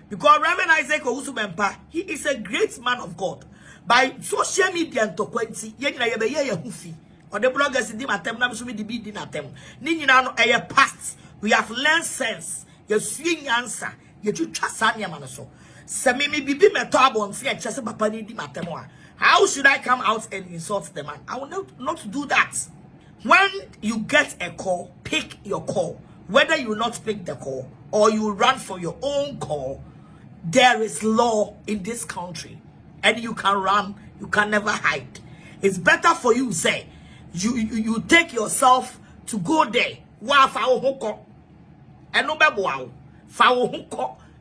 Because Reverend Isaac Owusu Bempah, he is a great man of God. By social media and to 20, or the bloggers in them, na so me be din atem. Ni nyina no eye past. We have learned sense. You swing answer. You trust anya man so. Sammy me bibi meto abonse e chese papa ni di matem a. How should I come out and insult the man? I will not do that. When you get a call, pick your call. Whether you not pick the call or you run for your own call, there is law in this country. And you can run, you can never hide. It's better for you, say, you take yourself to go there.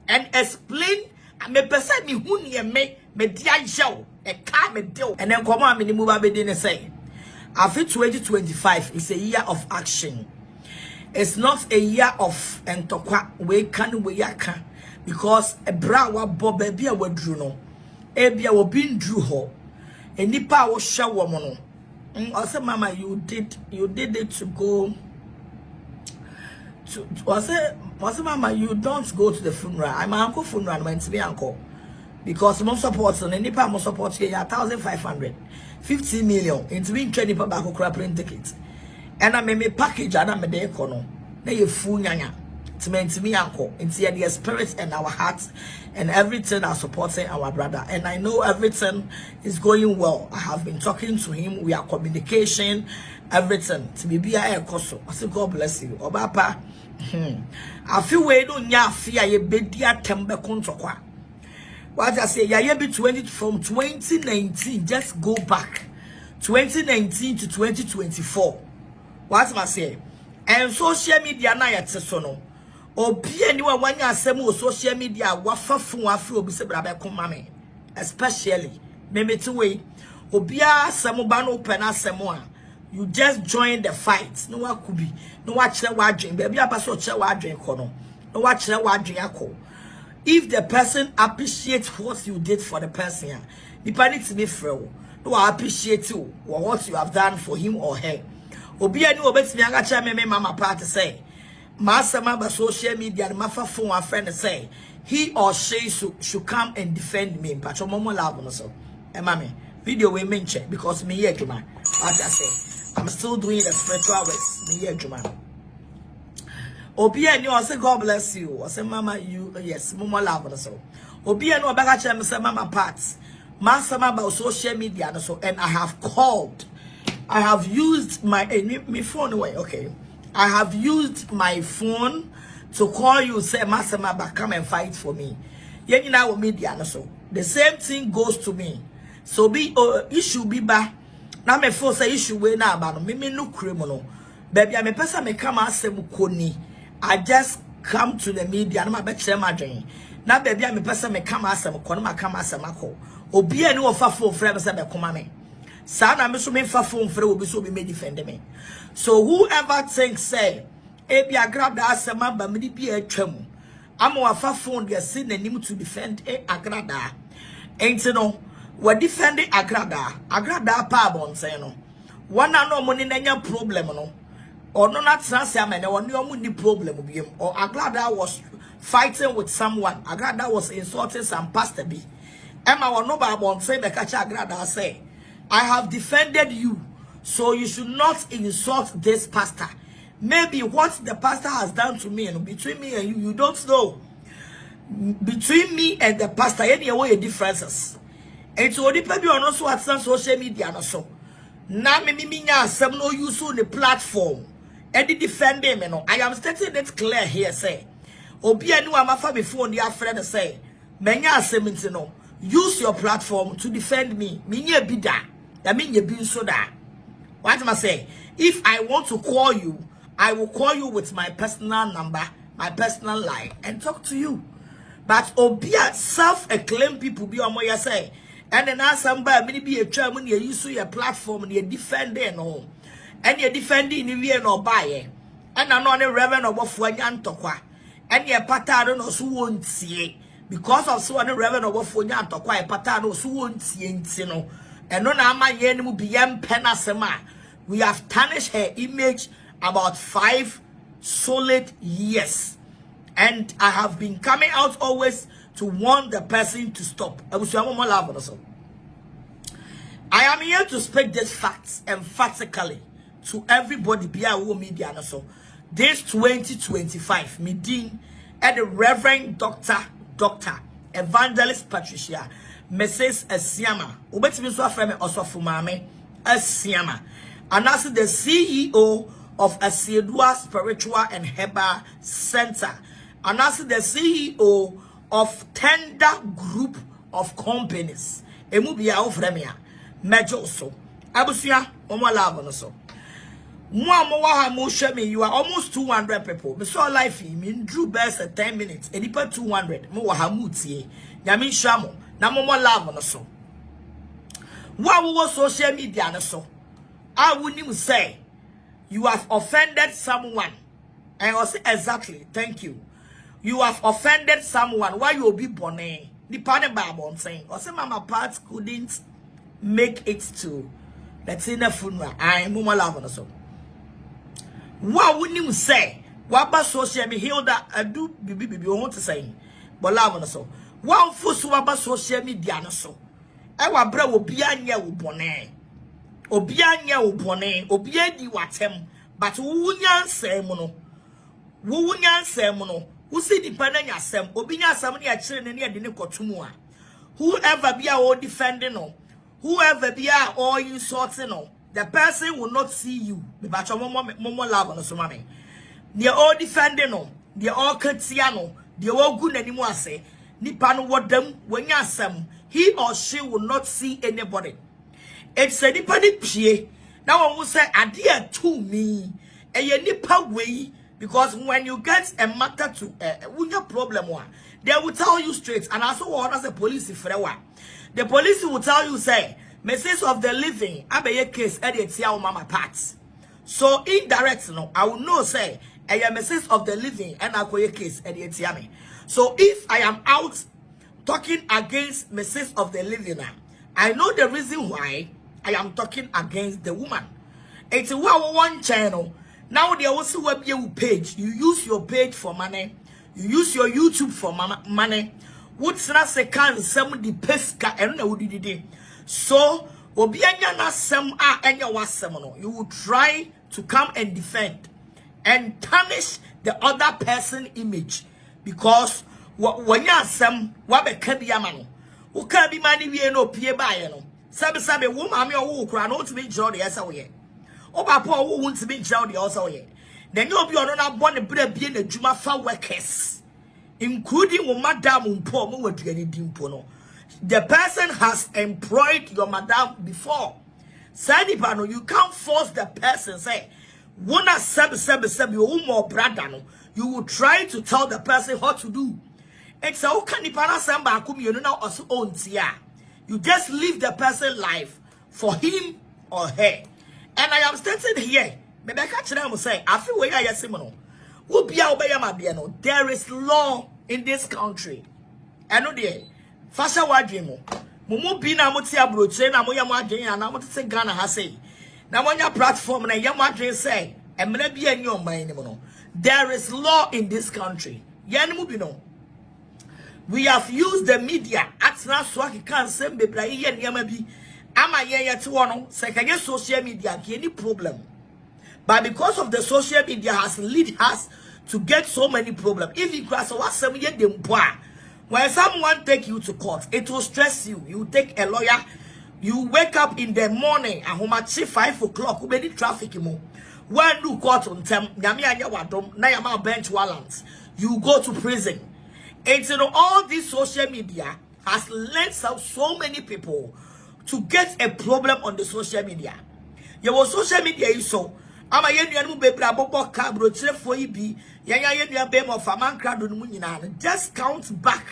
And explain and me person me who near me dia show a car me deal. And then come on me move and say, after 2025 is a year of action. It's not a year of entokwa we can we yaka because a brawa bob baby a wadru no ebia wo bin dru ho enipa wo hwe wo mo no I said mama you did it to go to I said mama you don't go to the funeral. I'm my uncle funeral went to be uncle because most support and enipa most support here 1,500 50 million into being training for back plane tickets. And I me package and I'm a day kono. Na ye fu nyanya. To me uncle. It's the spirit and our hearts and everything are supporting our brother. And I know everything is going well. I have been talking to him. We are communication, everything. To be a koso. I say God bless you. Obapa. I feel we don't nya fear ye bedia tembe kontokwa. What I say, yeah, be 20 from 2019. Just go back 2019 to 2024. What am I saying? And social media na yet so no. Obi anyone when you asem social media wafa fun wafa obi se brabe kuma me. Especially me to way. Obi asem ba no open asem a you just join the fight. No wa kubi. No wa kire wa adwen. Baby abaso kire wa adwen ko no. No wa kire wa adwen akọ. If the person appreciates what you did for the person, the need to be free. No appreciate you or what you have done for him or her. Obi ani obetimi agacha me mama party say masama ba social media ma fa phone a friend say he or she should come and defend me but momo love no so e mama video we menche because me here juma what I say I'm still doing the spiritual works me here juma Obi ani o say God bless you o say mama you yes momo love no so Obi ani obagacha me say mama part masama ba social media no so and I have called I have used my phone away. Okay, I have used my phone to call you. Say, Masama, come and fight for me. You know, media so the same thing goes to me. So be issue be ba. Now me force a issue way now about me no criminal. Baby, I'm a person me come and say mukoni. I just come to the media. I'm a bet share my dream. Now baby, I'm a person me come and say mukoni. Ma come and say mako. Obi any of for friends say me come me. Sana me so me fa phone free obi so be me defend me. So whoever thinks say e bia Agradaa asema ba me bi atwam am wa fa phone dey say nanim to defend Agradaa. Enti no we defend Agradaa pa bon say no. Wana no mo ni nanya problem no. Or no not trans amene won no ni problem biem. Or Agradaa was fighting with someone. Agradaa was insulting some pastor bi. Emma won no ba bon say be catch Agradaa say I have defended you, so you should not insult this pastor. Maybe what the pastor has done to me, and between me and you don't know. Between me and the pastor, any way differences. And so the people are also at some social media and so. Now me some no use on the platform. And the defend them, you know. I am stating it clear here, say. Obi anu amafa before the friend say. Menya asem no. Use your platform to defend me. Minye bida. That means you've been so that. What am I saying? If I want to call you, I will call you with my personal number, my personal line, and talk to you. But obia self-acclaimed people be on what you say. And then ask somebody, maybe a chairman, you use your platform and you defend it no. And you're defending in the no buy. And I'm not a reverend of Obofour. And your pattern also won't see it. Because of so a reverend of Obofour, a pattern also won't see it. And no nama yenu biyem penasema. We have tarnished her image about 5 solid years. And I have been coming out always to warn the person to stop. I am here to speak these facts emphatically to everybody be our media. So this 2025 meeting at the Reverend Dr. Evangelist Patricia Mrs. Asiama. Ubetimi so aframe Obofour Mame Asiama. And also the CEO of Agradaa Spiritual and Herbal Center. And also the CEO of Tender Group of Companies. Emu bia ofremia. Major so. Abusia omo love no so. You are almost 200 people. Me saw life me drew best 10 minutes. Edipa 200. Mo wa hamutie. Nyame shamo. Na mo love no so. Wa social media no so. I wouldn't say you have offended someone. And I say exactly. Thank you. You have offended someone. Why you be born? The partner Bible saying. I say Mama Pat couldn't make it to let's say the funeral. I mo love no so. What would you say? What about social media? Hilda, I do be want to say, but love on so. What for so about social media? So, I will bring Obianya Ubone, Obianya Ubone, Obiedi Watem, but Wunyan Semono, Wunyan Semono, who see the Pananya Sem, Obinya Sammy at Children near the Nicotumua. Whoever be our defending, whoever be our insulting. The person will not see you. But your mama love on so mommy. They all defending no. They all Katiano. They all good anymore say. Nipan what them when you some he or she will not see anybody. It's a nipani pie. Now I will say adhere to me. And you nipa way because when you get a matter to when your problem one, they will tell you straight. And also what as the police if the police will tell you say. Message of the living, abeye case edit ya mama parts. So indirect no, I will know say a message of the living and akoye case edit ya me. So if I am out talking against message of the living, I know the reason why I am talking against the woman. It's one channel. Now they also web your page. You use your page for money. You use your YouTube for money. What's not second some the pesca and no did. So, obianya na sem a enya wasem no, you will try to come and defend and tarnish the other person image because when you asem wa be ka bia ma no, wo ka bi ma ni wie no pie baaye no. Sabe wo ma me wo kura no to be jiro de esa wo ye. Oba po wo won to be jiro de esa wo ye. Then you obi ono na bo ne bra bie na dwuma fa workers including wo madam mpo mo waduane di mpo no. The person has employed your madam before. Sadipano, you can't force the person say, "Wona seb you more brother no." You will try to tell the person what to do. It's a kanipana samba kumi you know also own tia. You just leave the person life for him or her. And I am stating here, maybe I catch them say, I feel where I simono. There is law in this country. I know there. Fasha wadwemo mumu bi na moti abroche na moya mo adwen na moti se Ghana ha sei na monya platform na yam adwen say emna bi anyi oman ni mo no. There is law in this country. Yanemu bi no. We have used the media atna so akika nsem bebra ye niam bi ama ye yete wono se kanye social media ki any problem. But because of the social media has lead us to get so many problems. If you cross what some ye dem boa. When someone take you to court, it will stress you. You take a lawyer. You wake up in the morning and home at 5 o'clock. You be traffic mo. When you court on time, na bench warrants. You go to prison. And you know all this social media has led so many people to get a problem on the social media. Your social media is so. Ama yenu be brabo ka brochire for ibi yenu be mo farmer crowd no nyina just count back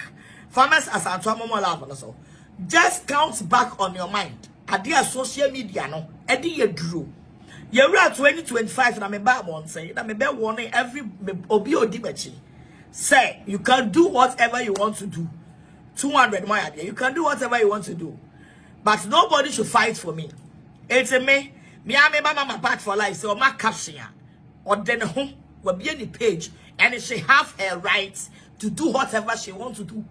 farmers as antomo love so just count back on your mind ade social media no ede ye duro ye ra 2025 na me ba won say na me be warning every obi odi bachi say you can do whatever you want to do 200 my idea you can do whatever you want to do but nobody should fight for me. It's a me I mama back for life, so my caption or then home will be any page, and she have a right to do whatever she wants to do.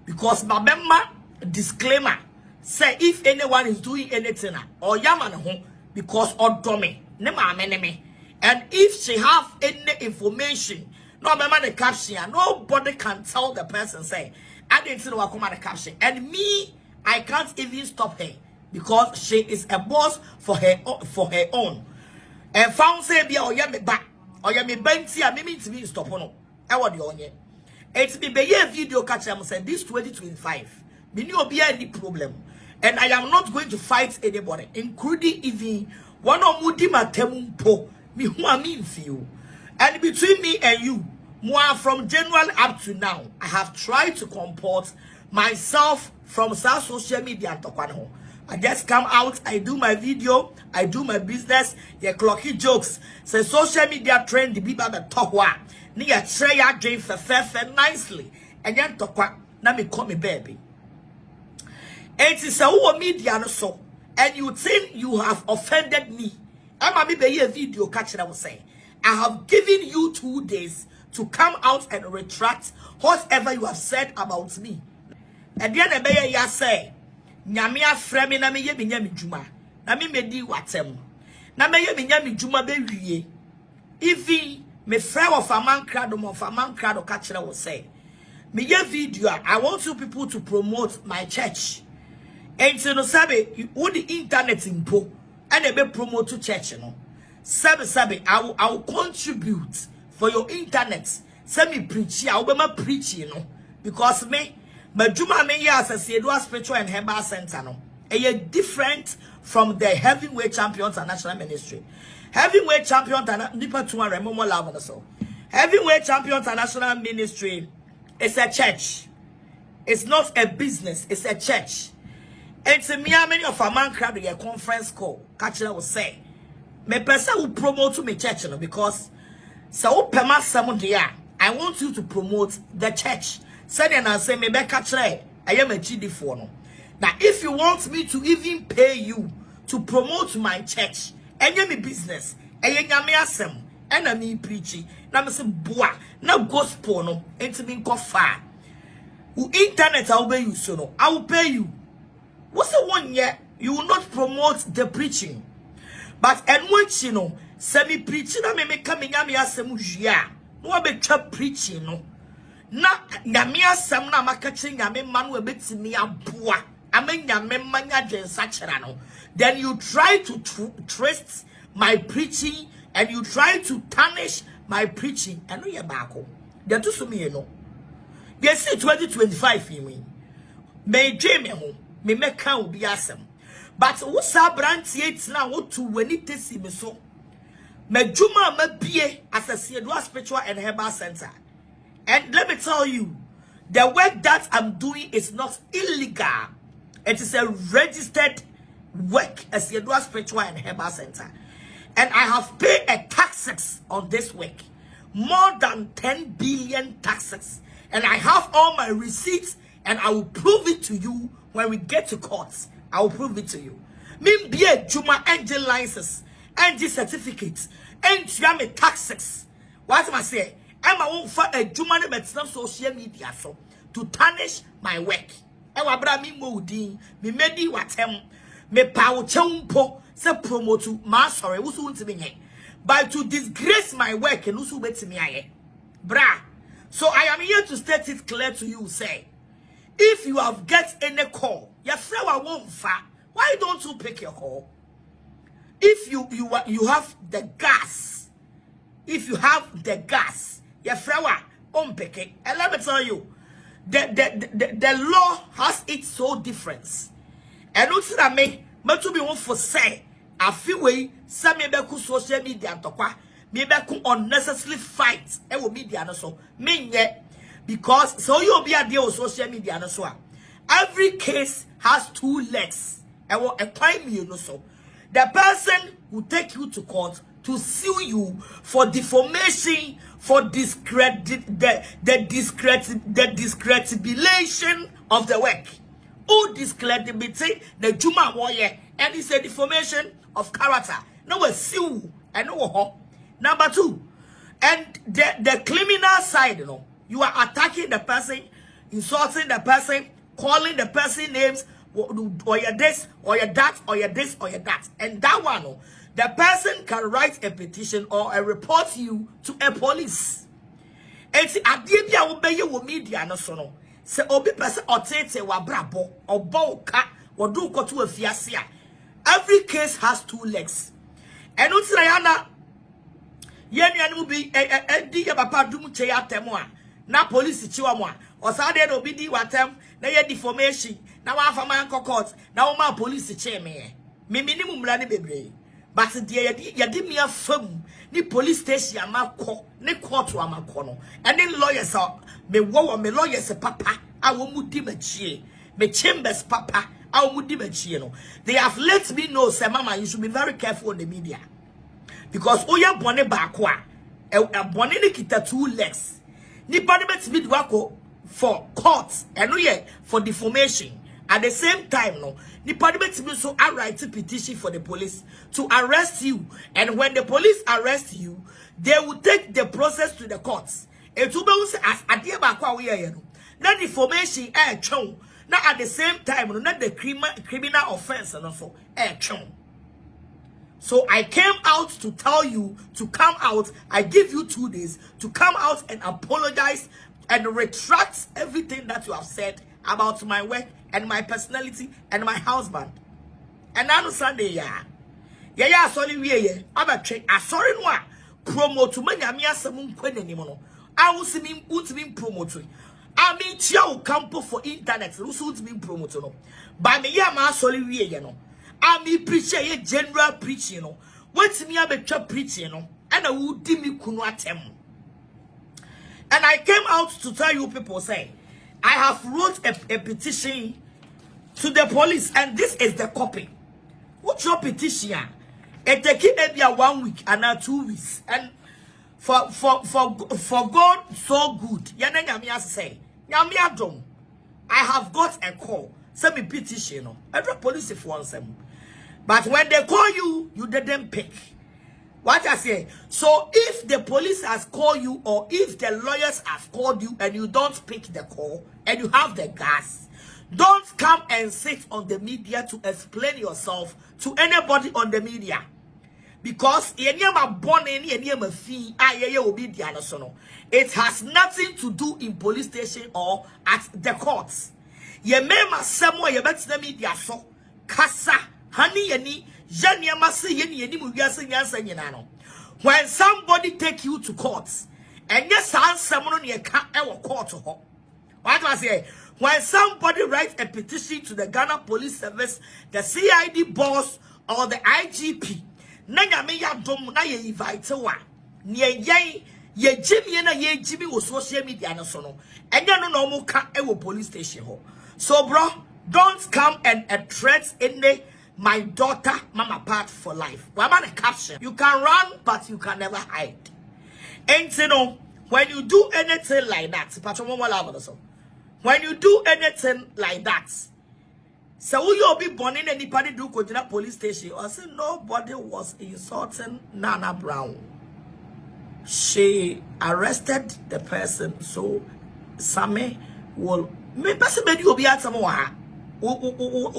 because Babemma disclaimer say if anyone is doing anything or yaman home because or dummy and if she have any information no man the caption nobody can tell the person say I didn't know what come the caption and me I can't even stop her because she is a boss for her own and found say be or ya me back or ya me benti a me to be stop no e what the onye it's be a video catch am say this 2025 me no be any problem and I am not going to fight anybody including even one of mudi matempo me who I mean feel and between me and you more from January up to now I have tried to comport myself from social media and I just come out, I do my video, I do my business, yeah, clocky jokes. Say social media trend the people that talk wa. Ni ya try ya dream for nicely. And yan talk wa na me call me baby. It is a media no so. And you think you have offended me. I'm a be a video catch I will say. I have given you 2 days to come out and retract whatever you have said about me. And then a ya say. Nyame afrɛ me na me ye me nya me dwuma na me medi watem na me ye me nya me dwuma be wie ifi me frɛ of aman krado ka kire wo say me ye video I want you people to promote my church and no sabe wo the internet impo and e be promote to church no sabe I will contribute for your internet say me preach I will be my preaching no because me Majuma me ya Associated Spiritual and Herbal Center no. A different from the Heavyweight Champions and National Ministry. Heavyweight Champions and Nipa Tuma Remomo Lava so. Heavyweight Champions and National Ministry is a church. It's not a business, it's a church. And to me, many of our man crowd a conference call. Catcher will say, me person will promote to me church no, because so pema someone there. I want you to promote the church. Said and I say me be catch I am a GD for no. Now if you want me to even pay you to promote my church, any me business, and asem, and me preaching, now me say boa, now gospel no, and me go far. Who internet I will pay you so no, I will pay you. What's the 1 year you will not promote the preaching, but and once you know, semi preaching, I may coming at me as a no be church preaching no. Na nyame asem na makache nyame man we betimi aboa amen nyame manya dwensa kira no then you try to twist my preaching and you try to tarnish my preaching and no ye baako de to so me no they say 2025 me dwe me ho me meka obi asem but wo sa branch 8 na wo to wani tesi me so madwuma ma bie as a spiritual and herbal center. And let me tell you, the work that I'm doing is not illegal. It is a registered work as a spiritual and herbal center. And I have paid a taxes on this work. More than 10 billion taxes. And I have all my receipts and I will prove it to you when we get to court. I will prove it to you. Min be a Juma angel license, angel certificates, and Jame taxes. What am I saying? I'm a won't for a Jumani medicine social media so to tarnish my work. I wa bra mi modi, me medi watem, me power chumpo, se promote ma sorry, who's want to be by to disgrace my work and who's wait to me aye. Bra. So I am here to state it clear to you, say, if you have get any call, your friend won't fa. Why don't you pick your call? If you have the gas, if you have the gas. Your friend won't pick it. And let me tell you, the law has its so difference. And also that me to be one for say, I feel way, some me be social media and talk, me be unnecessarily fight. E will media and so me yet because so you'll be a deal with social media and so. Every case has 2 legs. And what a crime you know so. The person will take you to court to sue you for defamation, for discredibilation of the work. Who discredibility the Juma warrior and it's a defamation of character. No sue and no. Number 2, and the criminal side, you know, you are attacking the person insulting the person, calling the person names, or your this, or your that, or your this, or your that. And that one, the person can write a petition or a report you to a police. And see, I did ya obey you media no sono. Se obi person or tete wa brabo or boka or do go to a fiasia. Every case has two legs. And utsayana yen will be a dear papa dumuche atemwa. Na police chiwamwa. Or Saturday no be watem, na ye deformation. Now I have a man court. Now my police chair me. Me minimum lani bebre. But dear ya did me a firm. Ni police station ma ko. Ni court wa ma kono. And then lawyers are me wo me lawyers papa. I will mudi me chie. Me chambers papa. I will mudi me chie no. They have let me know, say mama, you should be very careful on the media. Because oya bone bakwa. A bone ni kita 2 legs. Ni bone bet me wako for court. And no ye for defamation. At the same time, no, the parliament will so write a petition for the police to arrest you. And when the police arrest you, they will take the process to the courts. It will be as a dear bakwa we are not defamation chong. Not at the same time, not the criminal offense and also chong. So I came out to tell you to come out. I give you 2 days to come out and apologize and retract everything that you have said about my work and my personality and my husband. And I know Sunday, yeah, sorry, we I'm a check. I sorry, no, promote to many amiasamun quenimono. I will see me, would be promoting. I mean, Chiao Campo for internet, who would be promoting. By me, yeah, sorry, we know. I mean, preacher, a general preaching, what's me, I'm a preaching, and I would dim me kunatem. And I came out to tell you people, say, I have wrote a petition to the police, and this is the copy. What's your petition? It take maybe 1 week and 2 weeks, and for God so good. Say, I have got a call. Send me petition. I drop police if one them. But when they call you, you didn't pick. What I say? So if the police has called you, or if the lawyers have called you and you don't pick the call and you have the gas, don't come and sit on the media to explain yourself to anybody on the media. Because it has nothing to do in police station or at the courts. Ye mema samo ye bet the media so kasa honey yeni jania masi yeni muyasa nyansa nyinano. When somebody take you to court and yes answer no ye ka ewo court ho. What was say? When somebody writes a petition to the Ghana Police Service, the CID boss or the IGP, nanya me ya dom na ye invite wa. Ye Jimmy na ye Jimmy was social media na so no. Enya no mo ka ewo police station ho. So bro, don't come and threat in my daughter mama part for life. What about a caption? You can run, but you can never hide. And you know, when you do anything like that, when you do anything like that, so you'll be born in anybody do go to that police station. I said nobody was insulting Nana Brown. She arrested the person, so Sammy will me person you be at some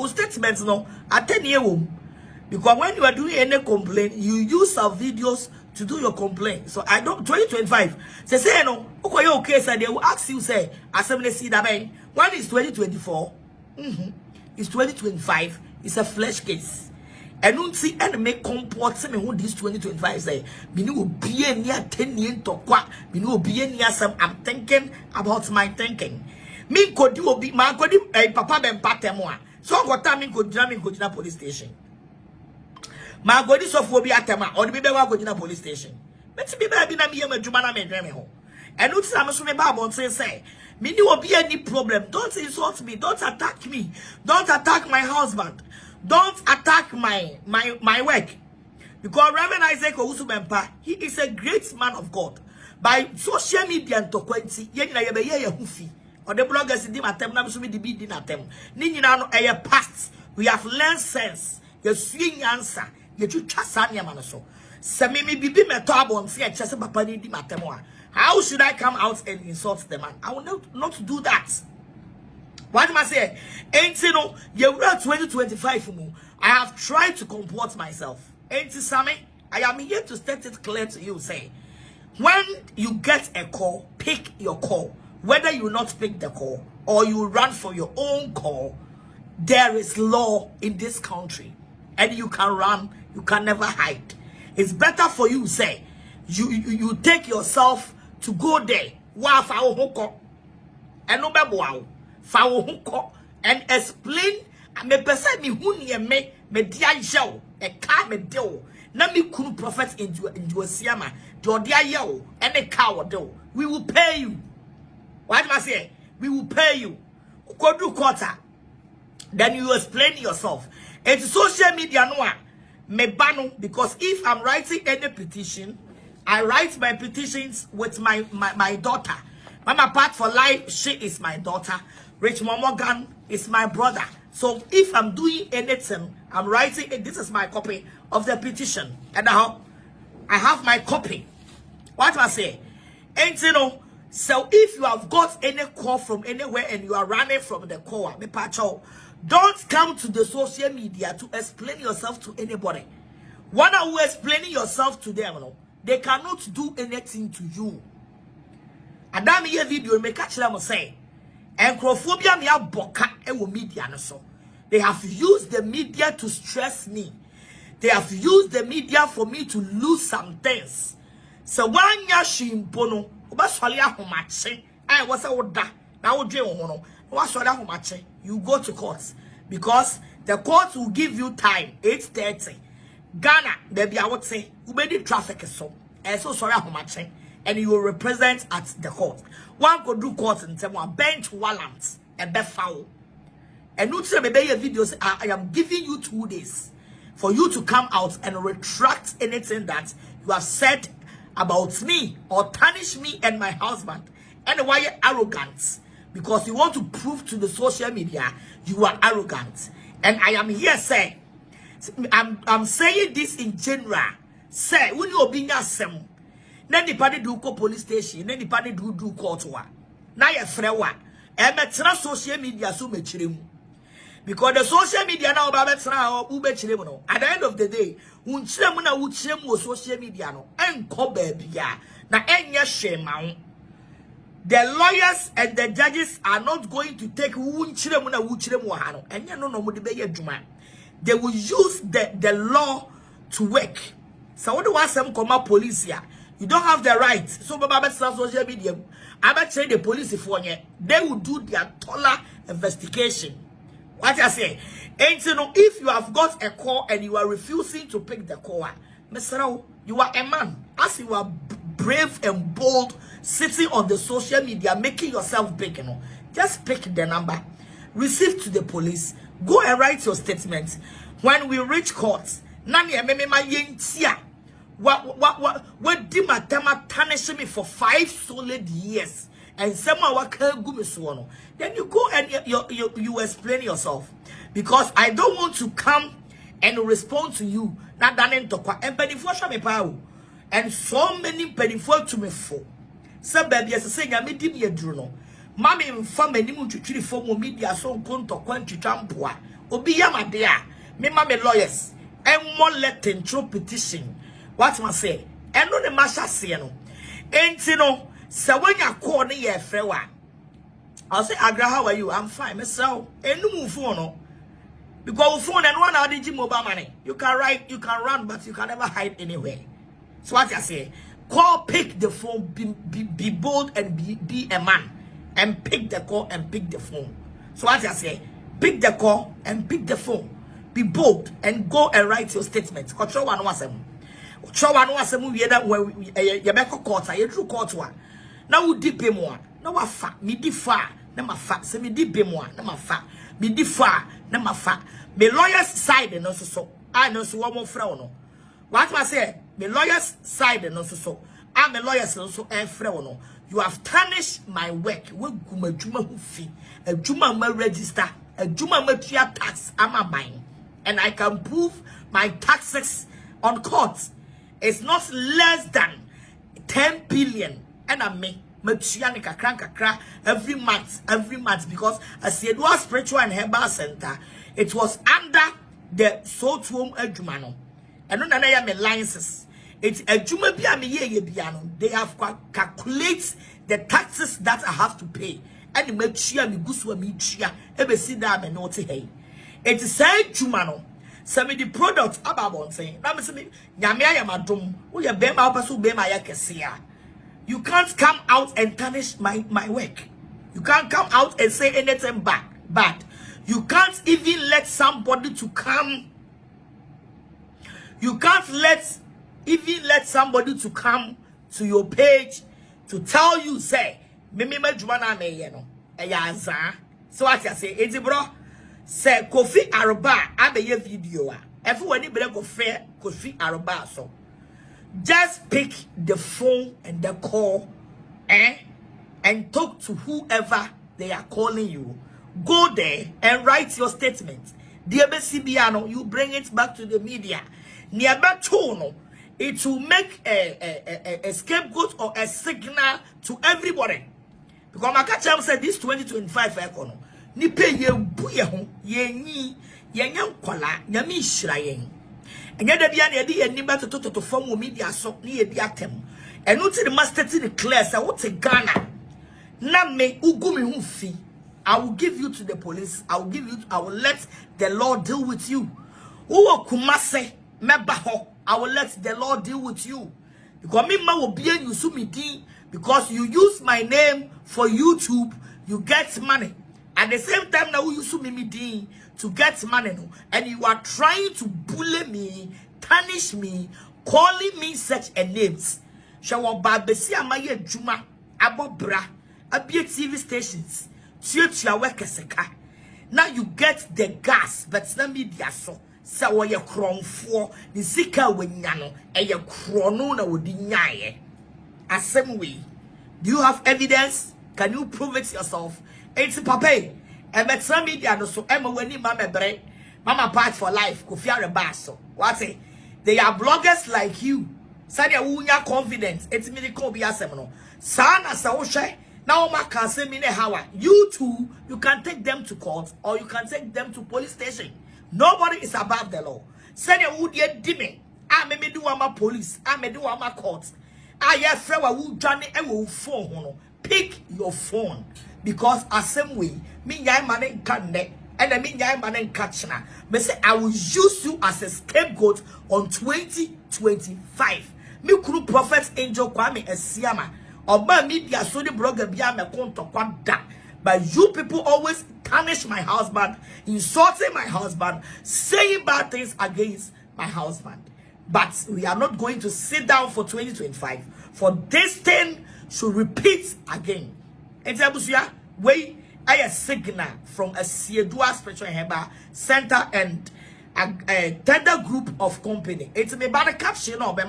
statements no attend you. Because when you are doing any complaint, you use our videos to do your complaint. So I don't 2025. Say no, okay, so they will ask you, say, assembly see that one is 2024, it's 2025, it's a flesh case. And don't see and make comport me who this 2025 say. Me no be near 10 years to qua, me no be near some I'm thinking about my thinking. Me could you be my good papa Bempah temoa. So what time me could jam in Kojina police station. My God is of be at tema or the baby go to police station. Let's be baby na me a jumana me dream ho. And not some so me Bible say, me no be any problem. Don't insult me, don't attack me, don't attack my husband, don't attack my work. Because Reverend Isaac Owusu Bempah, he is a great man of God. By social media and to quality, ye na ye be ye hufi. Or the bloggers in atem na so me di bi atem. Ni nyina no e past. We have learned sense. You swing answer. You trust man so. Sammy bibi me to abon see chese papa ni di matemo. How should I come out and insult the man? I will not do that. What am I saying? Ain't you know, you 2025 mu. I have tried to comport myself. Ain't you, Sammy? I am here to state it clear to you, say, when you get a call, pick your call. Whether you not pick the call or you run for your own call, there is law in this country. And you can run, you can never hide. It's better for you, say, you take yourself to go there. And explain me person me who near me dia yaw e ka me de na me kunu prophet into asiama the dia yaw and a car do we will pay you. What am I say? We will pay you. Go do quarter. Then you explain yourself. It's social media no me banu, because if I'm writing any petition, I write my petitions with my daughter. Mama Part for Life, she is my daughter. Rich Morgan is my brother. So if I'm doing anything, I'm writing it. This is my copy of the petition. And I have my copy. What do I say? And you know, so if you have got any call from anywhere and you are running from the call, don't come to the social media to explain yourself to anybody. When are you explaining yourself to them? They cannot do anything to you. Adam here video make catch them say, Encrophobia me boka ewo media no so. They have used the media to stress me. They have used the media for me to lose some things. So when ya shimpono, obaswale ahomache, I was a oda. Now you go to court, because the court will give you time 8:30. Ghana, baby, I would say, ubedi traffic is so, and so sorry how much, and you will represent at the court. One could do court and say one bench warrants and be foul. And you say maybe your videos, I am giving you 2 days for you to come out and retract anything that you have said about me or tarnish me and my husband. And why you're arrogant? Because you want to prove to the social media you are arrogant. And I am here saying, I'm saying this in general. Say, when you being asem, then the party do go police station, then the party do court wa. Now you frewa. And metra social media so mechiremu. Because the social media now babetra ube chiremu. At the end of the day, unchiremu na uchiremu social media no. Enko baby ya. Na enya shema. The lawyers and the judges are not going to take unchiremu na uchiremu hano. Enya no mo de beye juma. They will use the law to work. So what do I say? Come police here. You don't have the right. So Baba social media. I bet say the police for you. They will do their thorough investigation. What I say? And you know, if you have got a call and you are refusing to pick the call, Mr. You are a man. As you are brave and bold, sitting on the social media, making yourself big, you know, just pick the number, receive to the police, go and write your statement. When we reach court, nani ememe ma yentia. What did my tema tarnish me for 5 solid years? And someone then you go and you explain yourself, because I don't want to come and respond to you. Not done in Tokwa and Pennyfor me power. And so many Pennyfor to me for. Some baby as a singer, me dim ye journal. Mammy and family to treat for media so going to quench Champua. Obiya my dear, me mammy lawyers, and one let intro petition. What must say? And no the masha say no. And you know, so when you call me a frewa, I'll say, Agradaa, how are you? I'm fine, myself. And no move on. Because phone and 1 hour did mobile money. You can write, you can run, but you can never hide anywhere. So what I say, call, pick the phone, be bold and be a man. And pick the call and pick the phone. So what I say, pick the call and pick the phone. Be bold and go and write your statement. Control one was them. Control one was them. We that where you make a court. I drew court one. Now we deep him one. Now I fat me differ. Now my fat. So me deep him one. Now my fat. Me differ. Now my fat. Me lawyer's side and also so. I know so one more frown. What I say? Me lawyer's side and also so. I'm a lawyer's also a frown. You have tarnished my work. We go juma who fee. A juma me register. A juma me tax. I'm a mine. And I can prove my taxes on court. It's not less than 10 billion. And I me metua ne kakra every month because as it was spiritual and herbal center, it was under the salt home adwuma no. Eno na ya me licenses. It's adwuma bia me ye bia no. They have calculate the taxes that I have to pay. And metua me gusu me tua e be si da me no te hey. It is say adwuma no. Some the product about saying, now me nyame ayamadom, wo ye bema obaso bema ya kesia. You can't come out and tarnish my work. You can't come out and say anything bad. You can't even let somebody to come. You can't even let somebody to come to your page to tell you say me jumana me ye no. Eya so what you say, eti bro. Say Kofi Aroba abeye video a everyone ni bele go fair Kofi Aroba so just pick the phone and the call and talk to whoever they are calling you. Go there and write your statement. You bring it back to the media. Nearby tone, it will make a scapegoat or a signal to everybody. Because my catcher said this 2025 economy. Ni pe ye buye ho ye nyi ye nyam kwala nyame hira yen enya da bia na ye de ye niba to form media so ni ye di atem enu ti the master ti declare say what Ghana na me ugu me hu fi. I will give you to the police. I will let the Lord deal with you. Uwo kumase meba ho. I will let the Lord deal with you. Because me ma will be you su me din because you use my name for YouTube, you get money. At the same time, now you use me to get money, no? And you are trying to bully me, tarnish me, calling me such a names. Shawa babesi amaye juma, abobra, abie TV stations, tia wekeseka. Now you get the gas, but na media so. Sa wo ye kronfo, ni sika wenyano, e ye krono na wodi nyaye. Asem we. Do you have evidence? Can you prove it yourself? It's papa. And met some media no so Emma when mama bre. Mama part for life. Kofi Aroba. What say? They are bloggers like you. Sadia unya confidence. It's me ko bi asem no. Sana sa wo hwe. Now ma can say me ne hawa. You too, you can take them to court or you can take them to police station. Nobody is above the law. Sadia wo de dime. I me do ama police. I me do ama court. I ya frewa wu dwane e wo phone no. Pick your phone. Because as same way, me nyai man can ne, and me nyai man catch na. Me say I will use you as a scapegoat on 2025. Me kuru prophet angel Kwame Esiama. Oba media so the blogger bia me konto kwada. But you people always tarnish my husband, insulting my husband, saying bad things against my husband. But we are not going to sit down for 2025. For this thing should repeat again. Entabusia, we a signal from a Siedua Spiritual Herbal Center and a tender group of company. It's me bad caption or be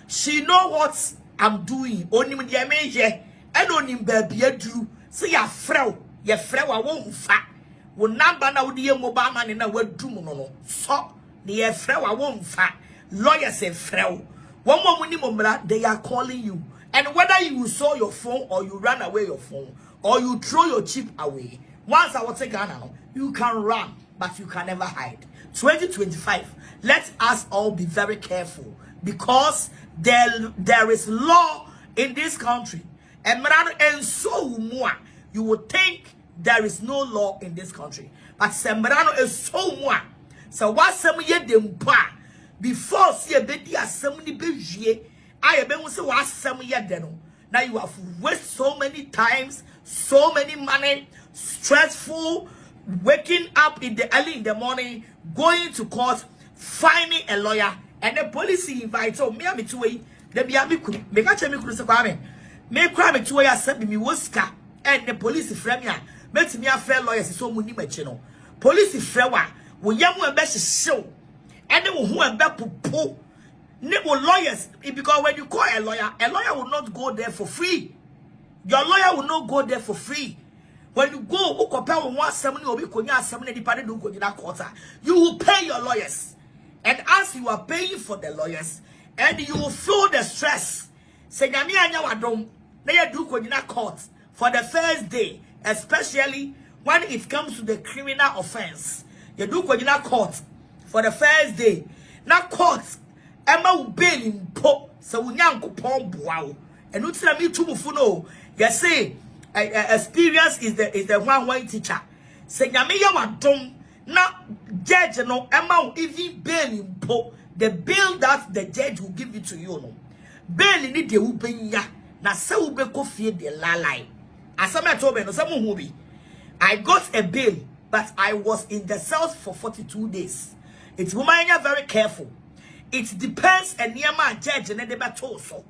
she know what I'm doing. Only me the major and only baby drew. See ya frau I won't fat. Will number now the mobile man in a word do no. So the frau I won't fat. Lawyer say frau. One more minimum they are calling you. And whether you saw your phone or you ran away your phone or you throw your chip away, once I was a Ghana, you can run, but you can never hide. 2025, let us all be very careful because there is law in this country. And so more, you would think there is no law in this country. But Sembrano is so more. So what some year them before see a baby as somebody be I have been say what some year then. Now you have wasted so many times, so many money, stressful, waking up early in the morning, going to court, finding a lawyer, and the police invites me to way. They be me catch me cruise me crime to way accept me woska and the police frame ya. Met me a fair lawyers so many machino. Police frewa will yamu best show. And they will who and po. Lawyers, because when you call a lawyer will not go there for free. Your lawyer will not go there for free. When you go, you will pay your lawyers. And as you are paying for the lawyers, and you will feel the stress. Say, na ya do konyina court for the first day, especially when it comes to the criminal offense. You do konyina court for the first day. Na court Emma will bail in po so unyankopon boa. And no tell me tumufu no. You say experience is the one teacher. Say nyame ya wadom na judge no Emma will even bail in po. The bail that the judge will give it to you no. Bail ni de ubenya na se ubeko fie de lalai. Asama told me no some who be. I got a bail, but I was in the cells for 42 days. It's woman very careful. It depends and near my judge and so.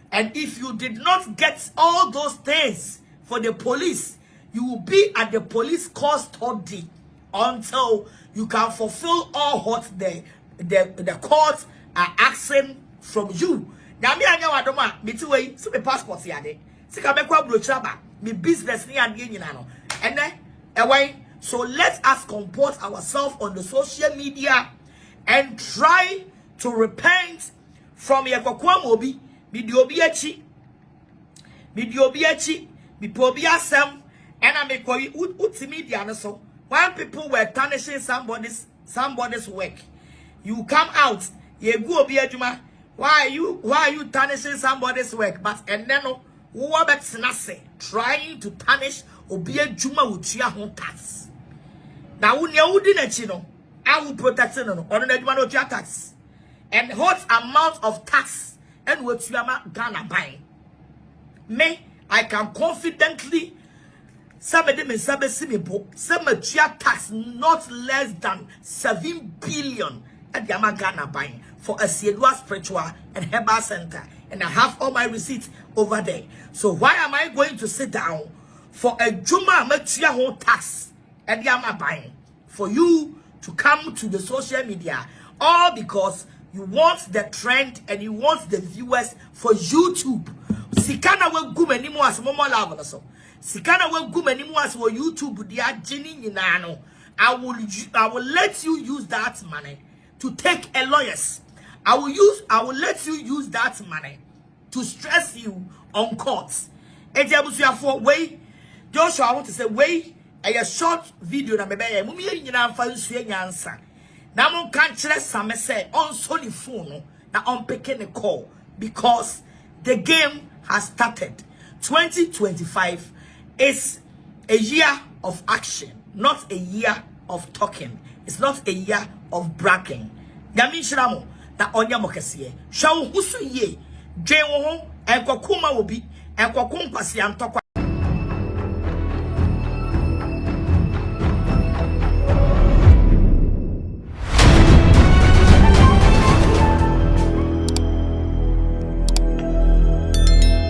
And if you did not get all those things for the police, you will be at the police custody until you can fulfill all what the courts are asking from you. Now me anya wadoma me way so me passport yade. Sika me kwa brochaba me business ni ade nyina no. Ene away. So let us comport ourselves on the social media and try to repent from your kwakwamobi, midiobi echi, mipobi asem, and I make media so. When people were tarnishing somebody's work, you come out, you go be a why are you tarnishing somebody's work? But and then who trying to tarnish obi juma with your home tax. Now when you didn't chino, I will protect no on the tax. And what amount of tax and what you are gonna buy? Me, I can confidently somebody may some tax not less than 7 billion at the Ghana buying for a Siedua spiritual and herbal center. And I have all my receipts over there. So why am I going to sit down for a Juma Matia whole tax at the buying for you to come to the social media? All because you want the trend and you want the viewers for YouTube. Sikana we gum anymore as momo lava so. Sikana we gum anymore as for YouTube. They are jinning in ano. I will let you use that money to take a lawyers. I will let you use that money to stress you on courts. For way, Joshua, I want to say way a short video na mebe mumi nyina fa nsuye nyansa. Na mon kan kire Sammy say on Sony phone na on picking a call because the game has started. 2025 is a year of action, not a year of talking. It's not a year of bragging. Gami shiramo na onya mokese. Shawo husu ye. Je wo ho enkokuma obi enkokum kwase antokwa